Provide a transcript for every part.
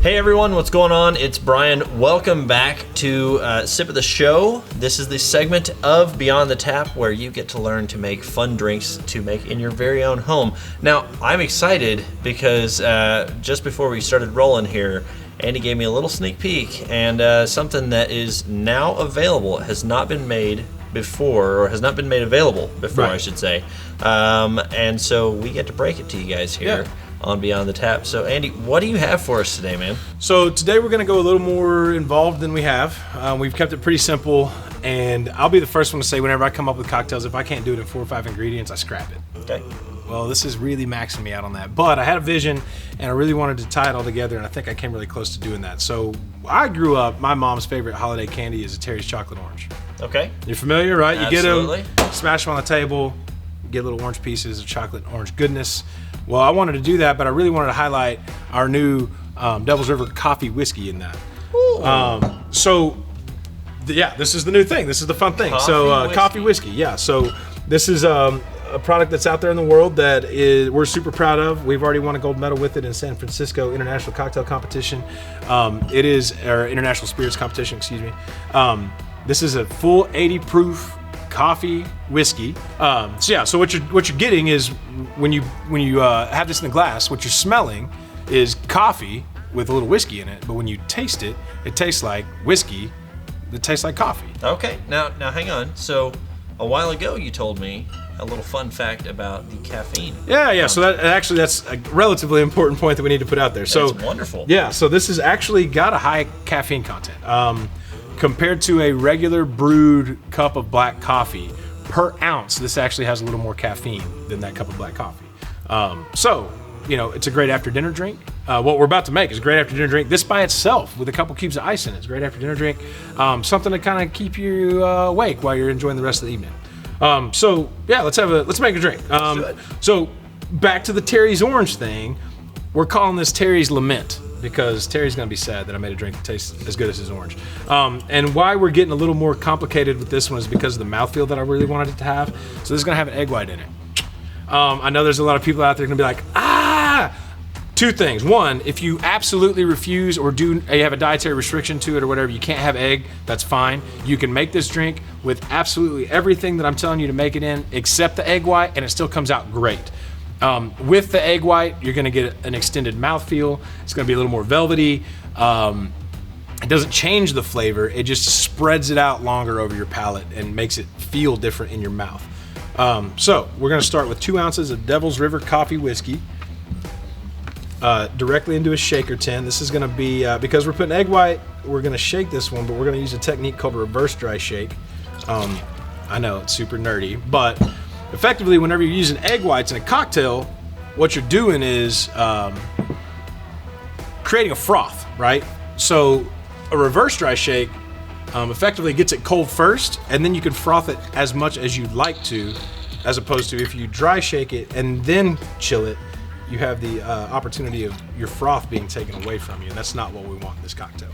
Hey everyone, what's going on? It's Brian. Welcome back to Sip of the Show. This is the segment of Beyond the Tap where you get to learn to make fun drinks to make in your very own home. Now, I'm excited because just before we started rolling here, Andy gave me a little sneak peek and something that is now available. It has not been made before, or has not been made available before, right. I should say. And so we get to break it to you guys here. Yeah. On Beyond the Tap. So Andy, what do you have for us today, man? So today we're going to go a little more involved than we have. We've kept it pretty simple, and I'll be the first one to say whenever I come up with cocktails, if I can't do it in 4 or 5 ingredients, I scrap it. Okay. Well, this is really maxing me out on that. But I had a vision, and I really wanted to tie it all together, and I think I came really close to doing that. So I grew up, my mom's favorite holiday candy is a Terry's Chocolate Orange. Okay. You're familiar, right? Absolutely. You get them, smash them on the table, get little orange pieces of chocolate orange goodness. Well, I wanted to do that, but I really wanted to highlight our new Devil's River coffee whiskey in that. This is the new thing. This is the fun thing. Coffee whiskey. Yeah. So this is a product that's out there in the world that we're super proud of. We've already won a gold medal with it in San Francisco International Cocktail Competition. It is our International Spirits Competition. Excuse me. This is a full 80 proof coffee whiskey. So what you're getting is when you have this in the glass, what you're smelling is coffee with a little whiskey in it. But when you taste it, it tastes like whiskey that tastes like coffee. Okay, now hang on. So a while ago you told me a little fun fact about the caffeine. Yeah. So that's a relatively important point that we need to put out there. So that's wonderful. Yeah. So this has actually got a high caffeine content. Compared to a regular brewed cup of black coffee, per ounce, this actually has a little more caffeine than that cup of black coffee. It's a great after dinner drink. What we're about to make is a great after dinner drink. This by itself, with a couple cubes of ice in it, is a great after dinner drink. Something to kind of keep you awake while you're enjoying the rest of the evening. Let's make a drink. So back to the Terry's Orange thing. We're calling this Terry's Lament, because Terry's gonna be sad that I made a drink that tastes as good as his orange. And why we're getting a little more complicated with this one is because of the mouthfeel that I really wanted it to have. So this is gonna have an egg white in it. I know there's a lot of people out there gonna be like, Two things. One, if you absolutely refuse or you have a dietary restriction to it or whatever, you can't have egg, that's fine. You can make this drink with absolutely everything that I'm telling you to make it in, except the egg white, and it still comes out great. With the egg white, you're going to get an extended mouthfeel. It's going to be a little more velvety. It doesn't change the flavor. It just spreads it out longer over your palate and makes it feel different in your mouth. So we're going to start with 2 ounces of Devil's River coffee whiskey directly into a shaker tin. This is going to be, because we're putting egg white, we're going to shake this one, but we're going to use a technique called a reverse dry shake. I know it's super nerdy, but effectively, whenever you're using egg whites in a cocktail, what you're doing is creating a froth, right? So a reverse dry shake effectively gets it cold first, and then you can froth it as much as you'd like to, as opposed to if you dry shake it and then chill it, you have the opportunity of your froth being taken away from you, and that's not what we want in this cocktail.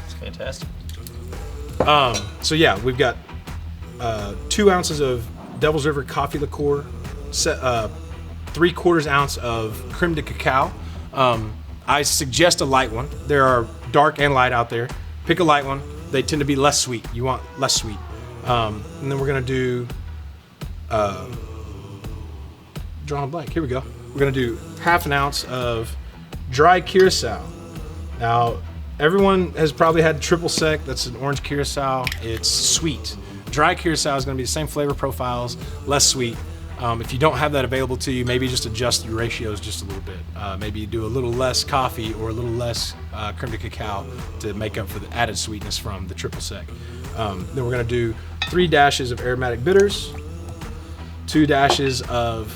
It's fantastic. We've got 2 ounces of Devil's River coffee liqueur, 3/4 ounce of creme de cacao. I suggest a light one. There are dark and light out there. Pick a light one. They tend to be less sweet. You want less sweet. And then we're gonna do, drawing a blank. Here we go. We're gonna do 1/2 ounce of dry curacao. Now, everyone has probably had triple sec. That's an orange curacao. It's sweet. Dry curacao is going to be the same flavor profiles, less sweet. If you don't have that available to you, maybe just adjust your ratios just a little bit. Maybe do a little less coffee or a little less creme de cacao to make up for the added sweetness from the triple sec. Then we're going to do 3 dashes of aromatic bitters, 2 dashes of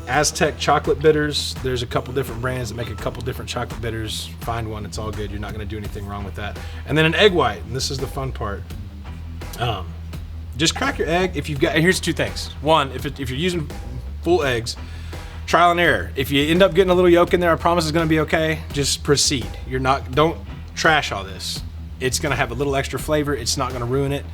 Aztec chocolate bitters. There's a couple different brands that make a couple different chocolate bitters. Find one, it's all good. You're not going to do anything wrong with that. And then an egg white, and this is the fun part. Just crack your egg. If you've got, and here's 2 things. One, if you're using full eggs, trial and error. If you end up getting a little yolk in there, I promise it's going to be okay. Just proceed. Don't trash all this. It's going to have a little extra flavor. It's not going to ruin it.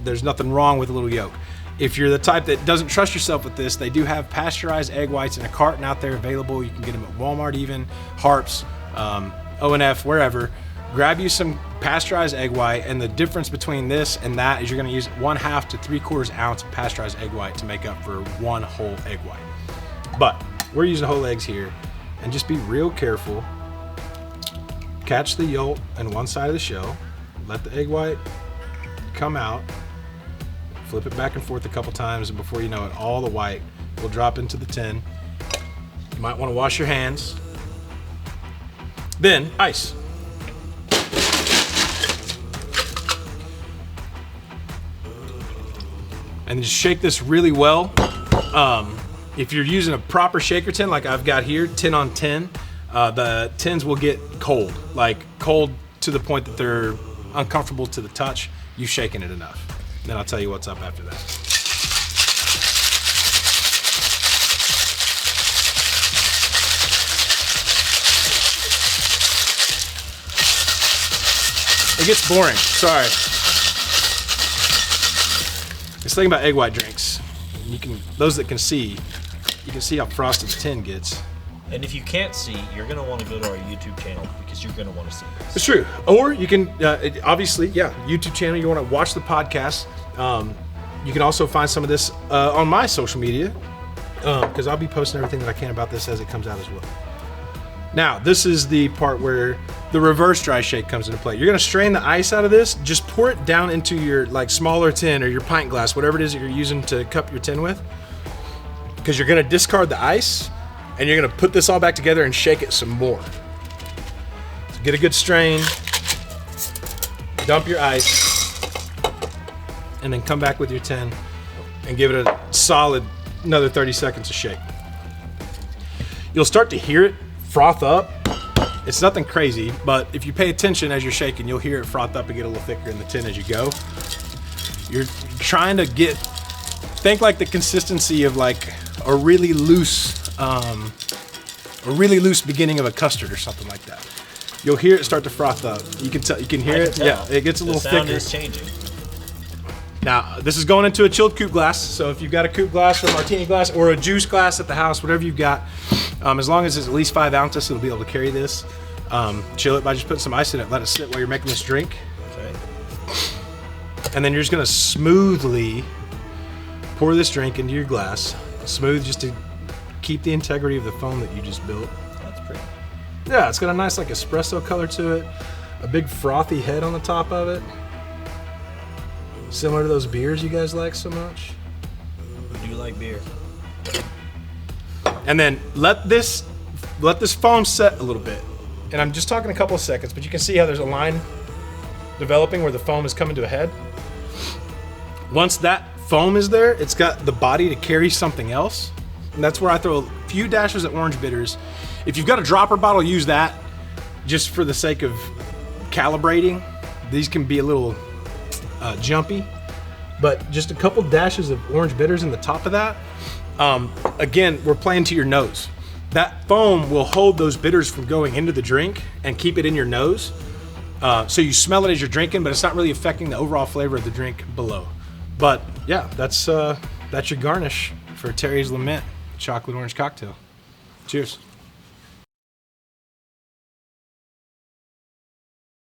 There's nothing wrong with a little yolk. If you're the type that doesn't trust yourself with this, they do have pasteurized egg whites in a carton out there available. You can get them at Walmart even, Harps, O&F, wherever. Grab you some pasteurized egg white, and the difference between this and that is you're gonna use 1/2 to 3/4 ounce of pasteurized egg white to make up for one whole egg white. But we're using whole eggs here, and just be real careful. Catch the yolk on one side of the shell, let the egg white come out, flip it back and forth a couple times, and before you know it, all the white will drop into the tin. You might want to wash your hands. Then ice. And just shake this really well. If you're using a proper shaker tin like I've got here, 10 on 10, the tins will get cold, like cold to the point that they're uncomfortable to the touch. You've shaken it enough. Then I'll tell you what's up after that. It gets boring, sorry. This thing about egg white drinks, those that can see, you can see how frosted the tin gets. And if you can't see, you're going to want to go to our YouTube channel because you're going to want to see this. It's true. Or you can, obviously, YouTube channel, you want to watch the podcast. You can also find some of this on my social media because I'll be posting everything that I can about this as it comes out as well. Now, this is the part where the reverse dry shake comes into play. You're going to strain the ice out of this. Just pour it down into your smaller tin or your pint glass, whatever it is that you're using to cup your tin with, because you're going to discard the ice. And you're gonna put this all back together and shake it some more. So get a good strain, dump your ice, and then come back with your tin and give it a solid another 30 seconds of shake. You'll start to hear it froth up. It's nothing crazy, but if you pay attention as you're shaking, you'll hear it froth up and get a little thicker in the tin as you go. You're trying to think like the consistency of like a really loose beginning of a custard or something like that. You'll hear it start to froth up. You can hear it. Yeah, it gets a little thicker. The sound is changing. Now, this is going into a chilled coupe glass. So if you've got a coupe glass or a martini glass or a juice glass at the house, whatever you've got, as long as it's at least 5 ounces, it'll be able to carry this. Chill it by just putting some ice in it. Let it sit while you're making this drink. Okay. And then you're just gonna smoothly pour this drink into your glass. Smooth, just to keep the integrity of the foam that you just built. That's pretty. Yeah, it's got a nice like espresso color to it. A big frothy head on the top of it. Similar to those beers you guys like so much. We do like beer. And then let this foam set a little bit. And I'm just talking a couple of seconds, but you can see how there's a line developing where the foam is coming to a head. Once that foam is there, it's got the body to carry something else. And that's where I throw a few dashes of orange bitters. If you've got a dropper bottle, use that just for the sake of calibrating. These can be a little jumpy, but just a couple dashes of orange bitters in the top of that. Again, we're playing to your nose. That foam will hold those bitters from going into the drink and keep it in your nose. So you smell it as you're drinking, but it's not really affecting the overall flavor of the drink below. But yeah, that's your garnish for Terry's Lament chocolate orange cocktail. Cheers.